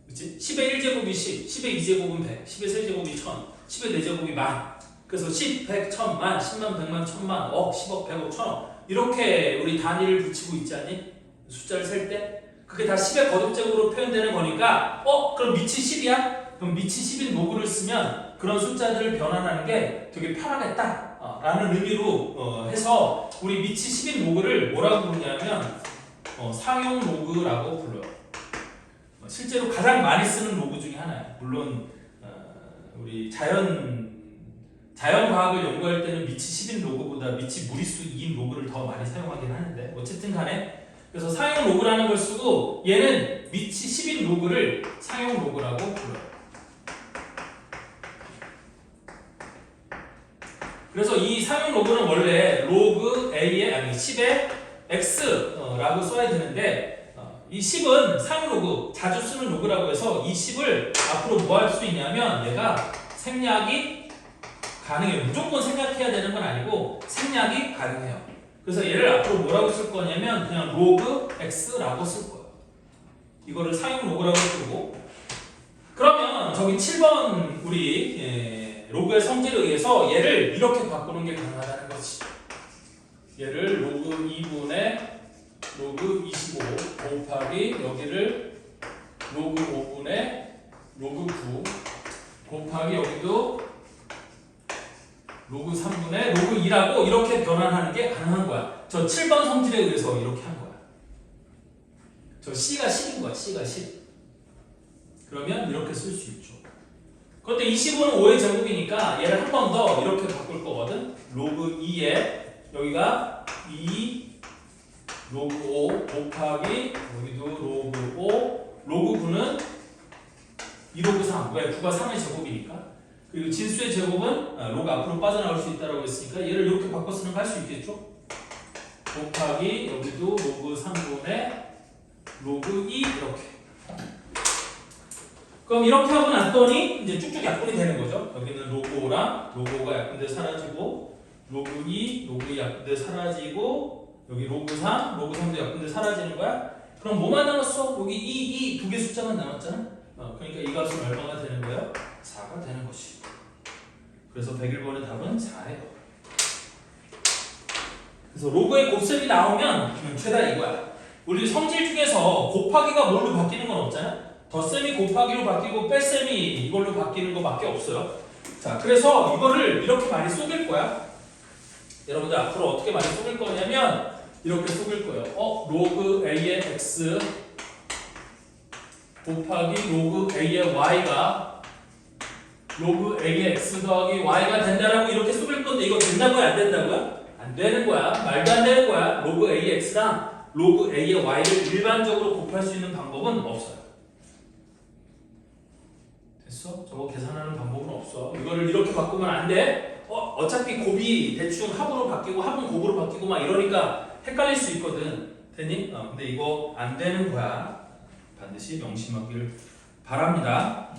그치? 10의 1제곱이 10, 10의 2제곱은 100, 10의 3제곱이 1000, 10의 4제곱이 10,000. 그래서 10, 100, 1000만, 10만, 100만, 1000만, 억, 10억, 100억, 1000억 이렇게 우리 단위를 붙이고 있지 않니? 숫자를 셀 때 그게 다 10의 거듭제곱으로 표현되는 거니까 그럼 밑이 10이야? 그럼 밑이 10인 로그를 쓰면 그런 숫자들을 변환하는 게 되게 편하겠다 라는 의미로 해서 우리 밑이 10인 로그를 뭐라고 부르냐면 상용 로그라고 불러요. 실제로 가장 많이 쓰는 로그 중에 하나야. 물론 우리 자연과학을 연구할 때는 밑이 10인 로그보다 밑이 무리수 2인 로그를 더 많이 사용하긴 하는데 어쨌든 간에 그래서 상용 로그라는 걸 쓰고 얘는 밑이 10인 로그를 상용 로그라고 불러요. 그래서 이 상용 로그는 원래 로그 A의 10의 X라고 써야 되는데 이 10은 상용 로그, 자주 쓰는 로그라고 해서 이 10을 앞으로 뭐 할 수 있냐면 얘가 생략이 가능해요. 무조건 생략해야 되는 건 아니고 생략이 가능해요. 그래서 얘를 앞으로 뭐라고 쓸 거냐면 그냥 로그 X라고 쓸 거예요. 이거를 상용 로그라고 쓰고, 그러면 저기 7번 우리 로그의 성질에 의해서 얘를 이렇게 바꾸는 게 가능하다는 거지. 얘를 로그 2분의 로그 25 곱하기 여기를 로그 5분의 로그 9 곱하기 여기도 로그 3분의 로그 2라고 이렇게 변환하는 게 가능한 거야. 저 7번 성질에 의해서 이렇게 한 거야. 저 C가 10인 거야. C가 10. 그러면 이렇게 쓸 수 있죠. 그런데 25는 5의 제곱이니까 얘를 한 번 더 이렇게 바꿀 거거든. 로그 2에 여기가 2 로그 5 곱하기 여기도 로그 5 로그 9는 2 로그 3. 왜? 9가 3의 제곱이니까. 그리고 진수의 제곱은 로그 앞으로 빠져나올 수 있다고 했으니까 얘를 이렇게 바꿔 쓰는 거 할 수 있겠죠? 곱하기 여기도 로그 3분의 로그 2 이렇게. 그럼 이렇게 하고 났더니 이제 쭉쭉 약분이 되는 거죠. 여기는 로그 5랑 로그 5가 약분돼 사라지고 로그 2, 로그 2 약분돼 사라지고 여기 로그 3, 로그 3도 약분돼 사라지는 거야. 그럼 뭐만 남았어? 여기 2 두 개 숫자만 남았잖아. 그러니까 이 값은 얼마가 되는 거예요? 4가 되는 것이. 그래서 101번의 답은 4예요. 그래서 로그의 곱셈이 나오면 죄다 이거야. 우리 성질 중에서 곱하기가 뭘로 바뀌는 건 없잖아. 덧셈이 곱하기로 바뀌고 뺄셈이 이걸로 바뀌는 거밖에 없어요. 자, 그래서 이거를 이렇게 많이 속일 거야. 여러분들 앞으로 어떻게 많이 속일 거냐면 이렇게 속일 거예요. 로그 A의 X 곱하기 로그 A의 Y가 로그 A의 X 더하기 Y가 된다라고 이렇게 속일 건데 이거 된다고요? 안 된다고요? 안 되는 거야. 말도 안 되는 거야. 로그 A의 X랑 로그 A의 Y를 일반적으로 곱할 수 있는 방법은 없어요. 됐어? 저거 계산하는 방법은 없어. 이거를 이렇게 바꾸면 안 돼. 어차피 곱이 대충 합으로 바뀌고 합은 곱으로 바뀌고 막 이러니까 헷갈릴 수 있거든. 됐니? 근데 이거 안 되는 거야. 반드시 명심하길 바랍니다.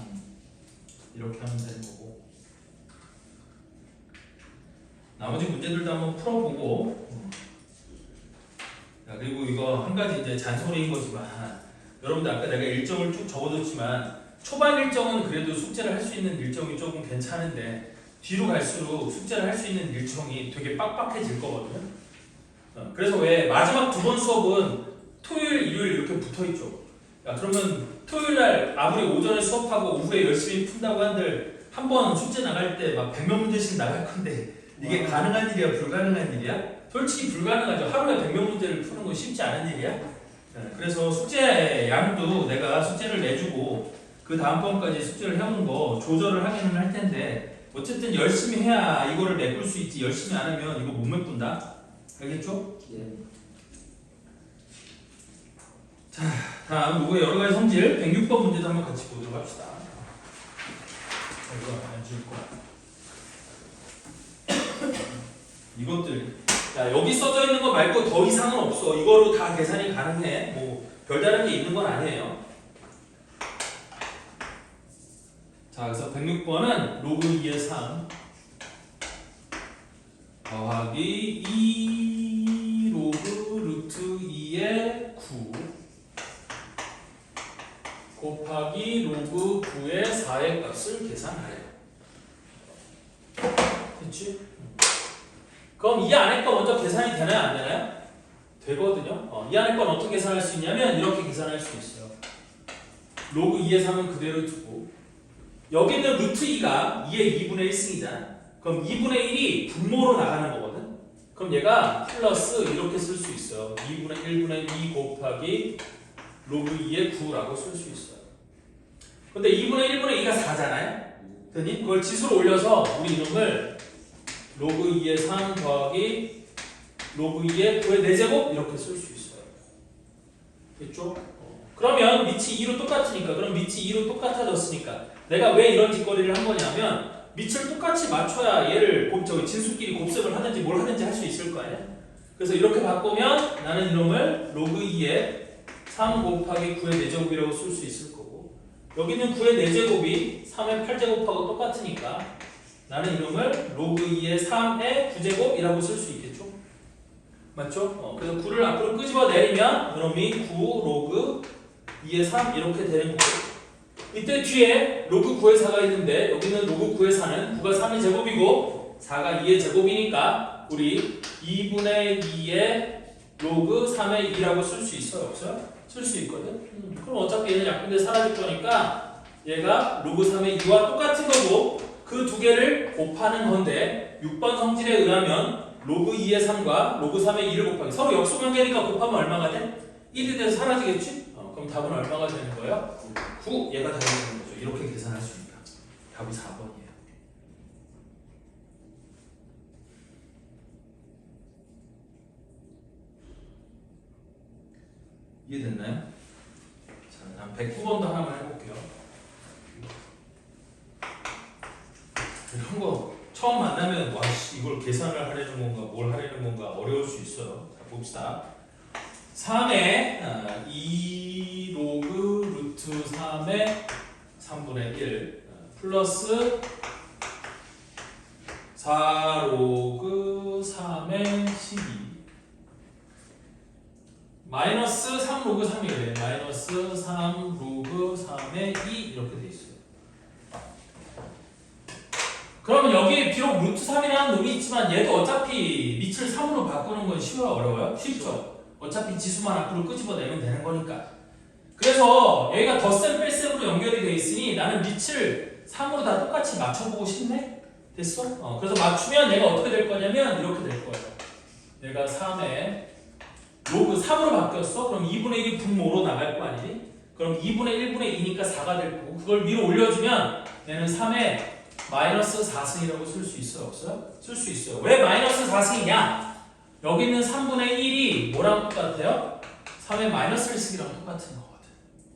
이렇게 하면 되는 거고. 나머지 문제들도 한번 풀어보고. 자, 그리고 이거 한 가지 이제 잔소리인 거지만 여러분들 아까 내가 일정을 쭉 적어뒀지만 초반 일정은 그래도 숙제를 할 수 있는 일정이 조금 괜찮은데 뒤로 갈수록 숙제를 할 수 있는 일정이 되게 빡빡해질 거거든요. 그래서 왜 마지막 두 번 수업은 토요일, 일요일 이렇게 붙어있죠. 그러면 토요일날 아무리 오전에 수업하고 오후에 열심히 푼다고 한들 한 번 숙제 나갈 때 막 100몇 문제씩 나갈 건데 이게 가능한 일이야? 불가능한 일이야? 솔직히 불가능하죠. 하루에 100몇 문제를 푸는 건 쉽지 않은 일이야. 그래서 숙제 양도 내가 숙제를 내주고 그 다음번까지 숙제를 해오는 거 조절을 하기는 할 텐데 어쨌든 열심히 해야 이거를 메꿀 수 있지. 열심히 안 하면 이거 못 메꾼다. 알겠죠? 예. 자, 다음 요거 여러 가지 성질 106번 문제도 한번 같이 보도록 합시다. 이거 안 줄 거야. 이것들. 자, 여기 써져 있는 거 말고 더 이상은 없어. 이거로 다 계산이 가능해. 뭐 별다른 게 있는 건 아니에요. 자, 그래서 106번은 로그 2의 3 더하기 2 로그 루트 2의 9 곱하기 로그 9의 4의 값을 계산하래요. 됐지? 그럼 이 안에 거 먼저 계산이 되나요? 안 되나요? 되거든요. 이 안에 건 어떻게 계산할 수 있냐면 이렇게 계산할 수 있어요. 로그 2의 3은 그대로 두고 여기는 루트 2가 2의 2분의 1승이잖아. 그럼 2분의 1이 분모로 나가는 거거든. 그럼 얘가 플러스 이렇게 쓸 수 있어요. 2분의 1분의 2 곱하기 로그 2의 9라고 쓸 수 있어요. 근데 2분의 1분의 2가 4잖아요. 됐니? 그걸 지수로 올려서 우리 이놈을 로그 2의 3 더하기 로그 2의 9의 4제곱 이렇게 쓸 수 있어요. 됐죠? 그러면 밑이 2로 똑같으니까 그럼 밑이 2로 똑같아졌으니까 내가 왜 이런 짓거리를 한 거냐면 밑을 똑같이 맞춰야 얘를 진수끼리 곱셈을 하든지 뭘 하든지 할 수 있을 거 아니야? 그래서 이렇게 바꾸면 나는 이놈을 로그 2의 3 곱하기 9의 4제곱이라고 쓸 수 있을 거고 여기는 9의 4제곱이 3의 8제곱하고 똑같으니까 나는 이놈을 로그 2의 3의 9제곱이라고 쓸 수 있겠죠? 맞죠? 그래서 9를 앞으로 끄집어 내리면 그놈이 9 로그 2의 3 이렇게 되는 거고 이때 뒤에 로그 9의 4가 있는데 여기는 로그 9의 4는 9가 3의 제곱이고 4가 2의 제곱이니까 우리 2분의 2의 로그 3의 2라고 쓸 수 있어요? 없어요? 쓸 수 있거든? 그럼 어차피 얘는 약분돼 사라질 거니까 얘가 로그 3의 2와 똑같은 거고 그 두 개를 곱하는 건데 6번 성질에 의하면 로그 2의 3과 로그 3의 2를 곱하기 서로 역수관계니까 곱하면 얼마가 돼? 1이 돼서 사라지겠지? 그럼 답은 얼마가 되는 거예요? 9. 얘가 답이 되는 거죠. 이렇게 계산할 수 있다. 답이 4번이에요. 이해됐나요? 자, 다음 109번도 하나만 해볼게요. 이런 거 처음 만나면 와, 이걸 계산을 하려는 건가 뭘 하려는 건가 어려울 수 있어요. 자, 봅시다. 3의 2 로그 루트 3의 3분의 1 플러스 4 로그 3의 12 마이너스 3 로그 3이래. 마이너스 3 로그 3의 2 이렇게 돼 있어요. 그러면 여기 비록 루트 3이라는 놈이 있지만 얘도 어차피 밑을 3으로 바꾸는 건 쉬워요? 어려워요? 쉽죠? 어차피 지수만 앞으로 끄집어내면 되는 거니까. 그래서 얘가 덧셈 뺄셈으로 연결이 돼 있으니 나는 밑을 3으로 다 똑같이 맞춰보고 싶네? 됐어? 그래서 맞추면 얘가 어떻게 될 거냐면 이렇게 될 거예요. 얘가 3에 로그 3으로 바뀌었어? 그럼 2분의 1이 분모로 나갈 거 아니니? 그럼 2분의 1분의 2니까 4가 될 거고 그걸 위로 올려주면 얘는 3에 마이너스 4승이라고 쓸 수 있어요? 없어요? 쓸 수 있어요. 왜 마이너스 4승이냐? 여기 있는 3분의 1이 뭐랑 똑같아요? 3의 마이너스 1승이랑 똑같은 거거든.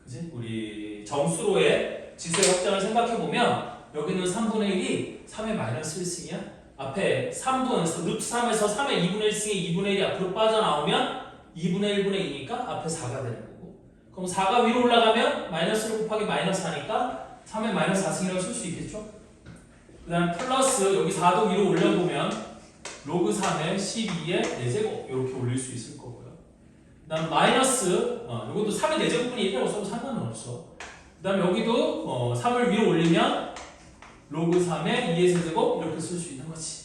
그지? 우리 정수로의 지수의 확장을 생각해보면 여기 있는 3분의 1이 3의 마이너스 1승이야? 앞에 3분, 루트 3에서 3의 2분의 1승이 2분의 1이 앞으로 빠져나오면 2분의 1분의 2니까 앞에 4가 되는 거고 그럼 4가 위로 올라가면 마이너스 1 곱하기 마이너스 4니까 3의 마이너스 4승이라고 쓸 수 있겠죠? 그 다음 플러스 여기 4도 위로 올려보면 로그 3의 12의 4제곱 이렇게 올릴 수 있을 거고요. 그 다음 마이너스 이것도 3의 4제곱분이 1이라고 써도 상관은 없어. 그 다음 여기도 3을 위로 올리면 로그 3의 2의 세제곱 이렇게 쓸 수 있는 거지.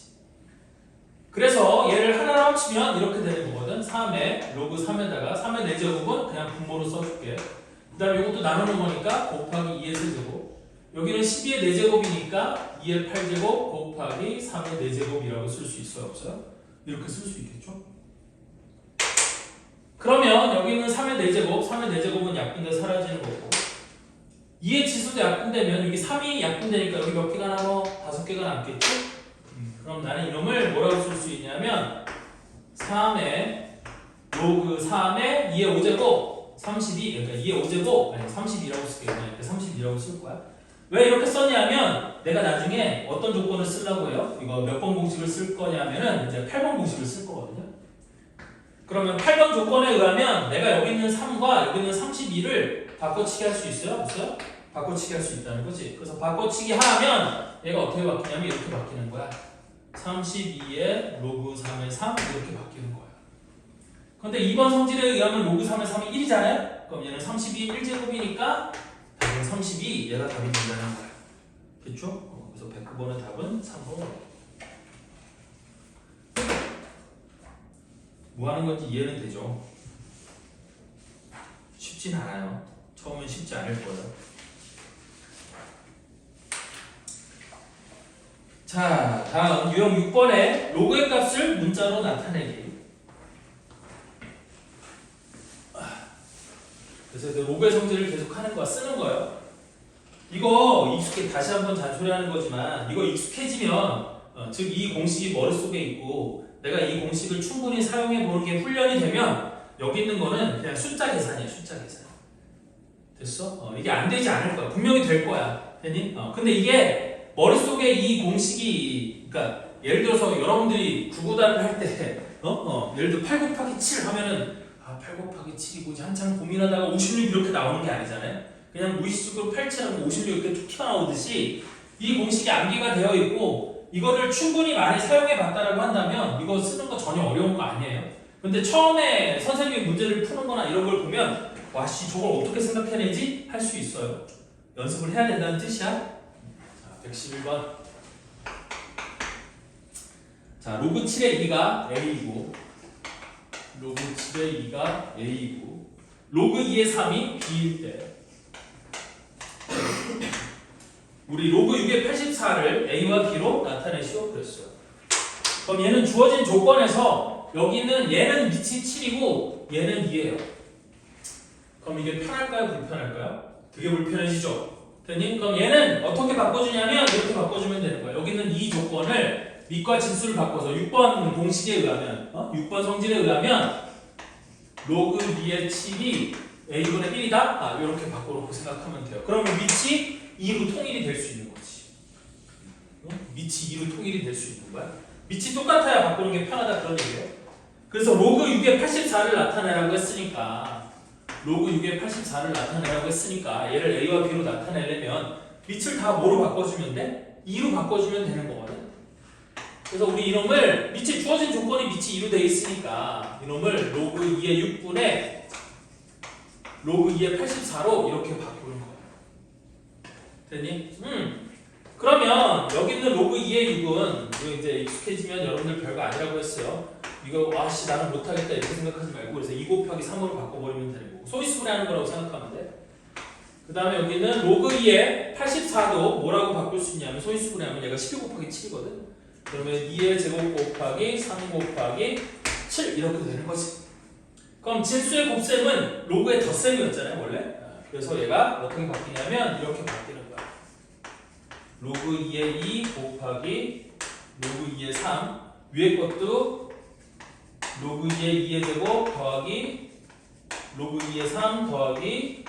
그래서 얘를 하나로 합치면 이렇게 되는 거거든. 3의 로그 3에다가 3의 4제곱은 그냥 분모로 써줄게. 그 다음 이것도 나누는 거니까 곱하기 2의 세제곱 여기는 12의 4제곱이니까 2의 8제곱 곱하기 3의 4제곱이라고 쓸 수 있어요? 없어요? 이렇게 쓸 수 있겠죠? 그러면 여기는 3의 4제곱, 3의 4제곱은 약분돼 사라지는 거고 2의 지수도 약분되면 여기 3이 약분되니까 여기 몇 개가 남아? 5개가 남겠죠? 그럼 나는 이놈을 뭐라고 쓸 수 있냐면 3의 로그 3의 2의 5제곱 32, 그러니까 2의 5제곱 아니 32라고 쓸게요. 이렇게 32라고 쓸 거야. 왜 이렇게 썼냐면 내가 나중에 어떤 조건을 쓰려고 해요? 이거 몇 번 공식을 쓸 거냐면은 이제 8번 공식을 쓸 거거든요. 그러면 8번 조건에 의하면 내가 여기 있는 3과 여기 있는 32를 바꿔치기 할 수 있어요? 없어요? 바꿔치기 할 수 있다는 거지. 그래서 바꿔치기 하면 얘가 어떻게 바뀌냐면 이렇게 바뀌는 거야. 32의 로그 3의 3 이렇게 바뀌는 거야. 근데 2번 성질에 의하면 로그 3의 3이 1이잖아요? 그럼 얘는 32의 1제곱이니까 답은 32, 얘가 답이 된다는 거야. 그쵸? 그래서 109번의 답은 3번. 뭐 하는 건지 이해는 되죠? 쉽진 않아요. 처음엔 쉽지 않을 거예요. 자, 다음 유형 6번에 로그의 값을 문자로 나타내기. 그래서 로그의 성질을 계속 하는 거야, 쓰는 거예요. 이거 다시 한번 잔소리하는 거지만 이거 익숙해지면 즉 이 공식이 머릿속에 있고 내가 이 공식을 충분히 사용해 보는 게 훈련이 되면 여기 있는 거는 그냥 숫자 계산이야, 숫자 계산. 됐어? 이게 안 되지 않을 거야. 분명히 될 거야. 됐니? 근데 이게 머릿속에 이 공식이 그러니까 예를 들어서 여러분들이 구구단을 할 때 예를 들어 8 곱하기 7 하면은 8 곱하기 7이고 이제 한참 고민하다가 56 이렇게 나오는 게 아니잖아요. 그냥 무의식적으로 87하고 56 이렇게 툭 튀어나오듯이 이 공식이 암기가 되어 있고 이거를 충분히 많이 사용해 봤다라고 한다면 이거 쓰는 거 전혀 어려운 거 아니에요. 근데 처음에 선생님이 문제를 푸는 거나 이런 걸 보면 와씨 저걸 어떻게 생각해내지? 할 수 있어요. 연습을 해야 된다는 뜻이야. 자, 111번. 자, 로그 7의 2가 A이고 로그 7의 2가 A이고 로그 2의 3이 B일 때 우리 로그 6의 84를 A와 B로 나타내시오 그랬어요. 그럼 얘는 주어진 조건에서 여기는 얘는 밑이 7이고 얘는 2예요. 그럼 이게 편할까요? 불편할까요? 되게 불편해지죠? 됐니? 그럼 얘는 어떻게 바꿔주냐면 이렇게 바꿔주면 되는 거야. 여기 있는 이 조건을 밑과 진수를 바꿔서 6번 공식에 의하면 6번 성질에 의하면 로그 2의 7이 a분의 1이다? 이렇게 바꿔놓고 생각하면 돼요. 그러면 밑이 2로 통일이 될 수 있는 거지. 밑이 2로 통일이 될 수 있는 거야. 밑이 똑같아야 바꾸는 게 편하다 그런 얘기예요. 그래서 로그 6의 84를 나타내라고 했으니까 로그 6의 84를 나타내라고 했으니까 얘를 a와 b로 나타내려면 밑을 다 뭐로 바꿔주면 돼? 2로 바꿔주면 되는 거거든. 그래서 우리 이놈을 밑에 주어진 조건이 밑이 2로 돼 있으니까 이놈을 로그 2의 6분의 로그 2의 84로 이렇게 바꾸는 거야. 됐니? 그러면 여기 있는 로그 2의 6은 이거 이제 익숙해지면 여러분들 별거 아니라고 했어요. 이거 와씨 나는 못하겠다 이렇게 생각하지 말고 그래서 2 곱하기 3으로 바꿔버리면 되는 거고 소위수분해하는 거라고 생각하면 돼. 그 다음에 여기는 로그 2의 84도 뭐라고 바꿀 수 있냐면 소위수분해하면 얘가 12 곱하기 7이거든. 그러면 2의 제곱 곱하기 3 곱하기 7 이렇게 되는 거지. 그럼 진수의 곱셈은 로그의 덧셈이었잖아요 원래. 그래서 얘가 어떻게 바뀌냐면 이렇게 바뀌는 거야. 로그 2의 2 곱하기 로그 2의 3 위에 것도 로그 2의 2의 제곱 더하기 로그 2의 3 더하기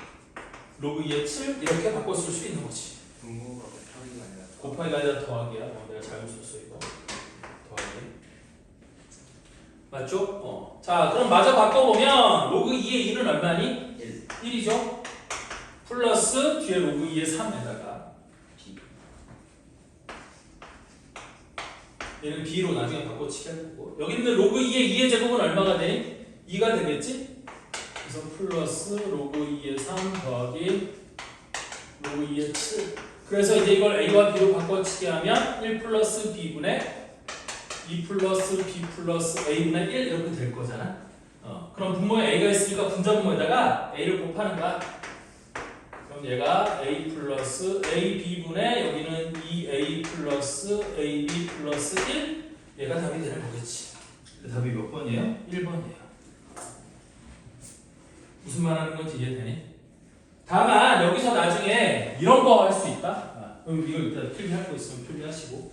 로그 2의 7 이렇게 바꿔 쓸 수 있는 거지. 분모가 곱하기가 아니라 곱하기가 아니라 더하기야. 내가 잘못 썼어 이거. 더하기. 맞죠? 자 그럼 마저 바꿔보면 로그 2의 2는 얼마니? 1이죠? 플러스 뒤에 로그 2의 3에다가 얘는 b로 나중에 바꿔치기 할 거고 여기 있는 로그 2의 2의 제곱은 얼마가 되니? 2가 되겠지? 그래서 플러스 로그 2의 3 더하기 로그 2의 7 그래서 이제 이걸 a와 b로 바꿔치기 하면 1 플러스 b분의 2 플러스 b 플러스 a분의 1 이렇게 될 거잖아. 그럼 분모에 a가 있으니까 분자분모에다가 a를 곱하는 거야. 그럼 얘가 a 플러스 ab분의 여기는 2a 플러스 ab 플러스 1 얘가 답이 되는 거겠지. 답이 몇 번이에요? 1번이에요. 무슨 말 하는 건지 이해되니? 다만 여기서 나중에 이런 거 할 수 있다? 그럼 이거 일단 필기할 거 있으면 필기하시고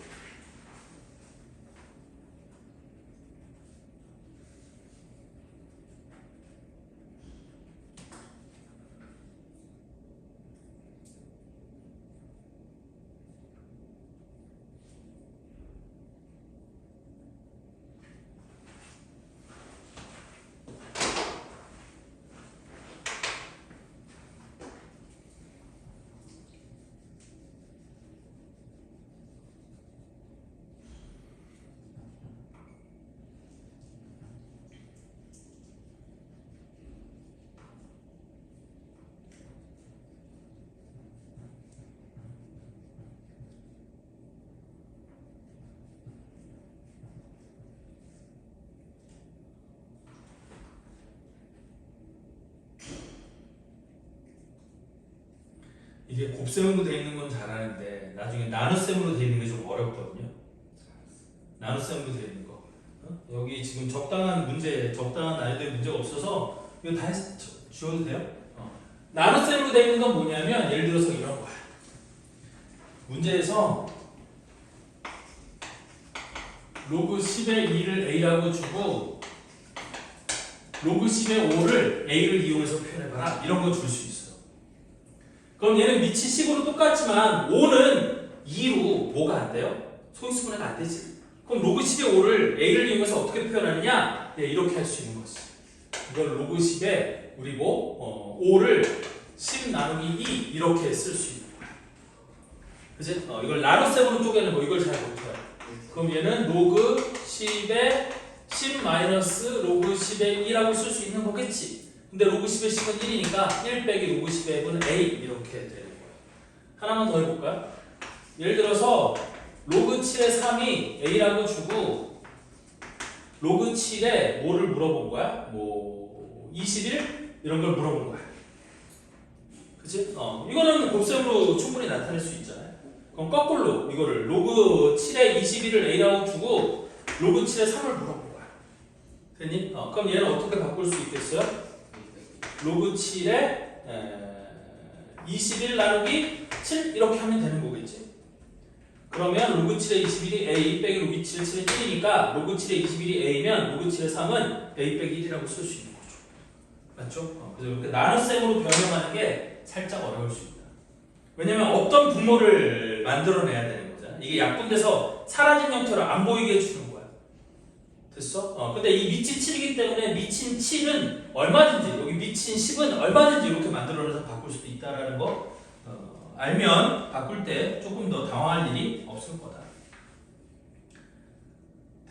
이게 곱셈으로 되어 있는 건 잘하는데 나중에 나눗셈으로 되어 있는 게 좀 어렵거든요. 나눗셈으로 되어 있는 거. 여기 지금 적당한 문제, 적당한 난이도의 문제가 없어서 이거 다 지워도 돼요? 나눗셈으로 되어 있는 건 뭐냐면 예를 들어서 이런 거야. 문제에서 로그 10의 2를 a라고 주고 로그 10의 5를 a를 이용해서 표현해봐라 이런 거 줄 수 있어. 그럼 얘는 밑이 10으로 똑같지만 5는 2로 뭐가 안 돼요? 소인수분해가 안 되지. 그럼 로그 10의 5를 a를 이용해서 어떻게 표현하느냐? 이렇게 할 수 있는 거지. 이걸 로그 10의 우리 5를 10 나누기 2 이렇게 쓸 수 있는 거야. 그치? 이걸 나눗셈으로 쪼개는 거 이걸 잘 못해요. 그럼 얘는 로그 10의 10 마이너스 로그 10의 2라고 쓸 수 있는 거겠지. 근데 로그 10의 10은 1이니까 1 빼기 로그 10의 f는 a 이렇게 되는 거예요. 하나만 더 해볼까요? 예를 들어서 로그 7의 3이 a라고 주고 로그 7에 뭐를 물어본 거야? 뭐 21? 이런 걸 물어본 거야. 그치? 이거는 곱셈으로 충분히 나타낼 수 있잖아요. 그럼 거꾸로 이거를 로그 7의 21을 a라고 주고 로그 7의 3을 물어본 거야. 됐니? 그럼 얘는 어떻게 바꿀 수 있겠어요? 로그 7에 21 나누기 7 이렇게 하면 되는 거겠지. 그러면 로그 7의 21이 a 빼기 로그 7의 7은 1이니까 로그 7의 21이 a면 로그 7의 3은 a 빼기 1이라고 쓸 수 있는 거죠. 맞죠? 그래서 이렇게 나눗셈으로 변형하는 게 살짝 어려울 수 있다. 왜냐면 어떤 분모를 만들어내야 되는 거잖아. 이게 약분돼서 사라진 형태로 안 보이게 해주는 거야. 됐어? 근데 이 미치 7이기 때문에 미친 7은 얼마든지 여기 미친 10은 얼마든지 이렇게 만들어내서 바꿀 수도 있다라는 거 알면 바꿀 때 조금 더 당황할 일이 없을 거다.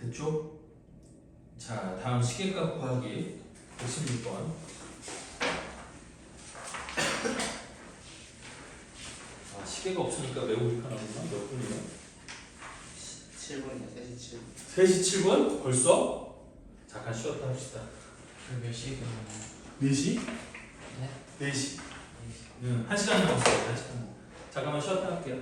됐죠? 자, 다음 시계값 구하기 116번. 아, 시계가 없으니까 매우 불편하구나. 몇 분이야? 7분이요. 3시 7분. 3시 7분? 벌써? 잠깐 쉬었다 합시다. 몇 시에 끝나나요? 4시? 네? 4시. 1시간 남았어요. 1시간. 잠깐만 쉬었다 할게요.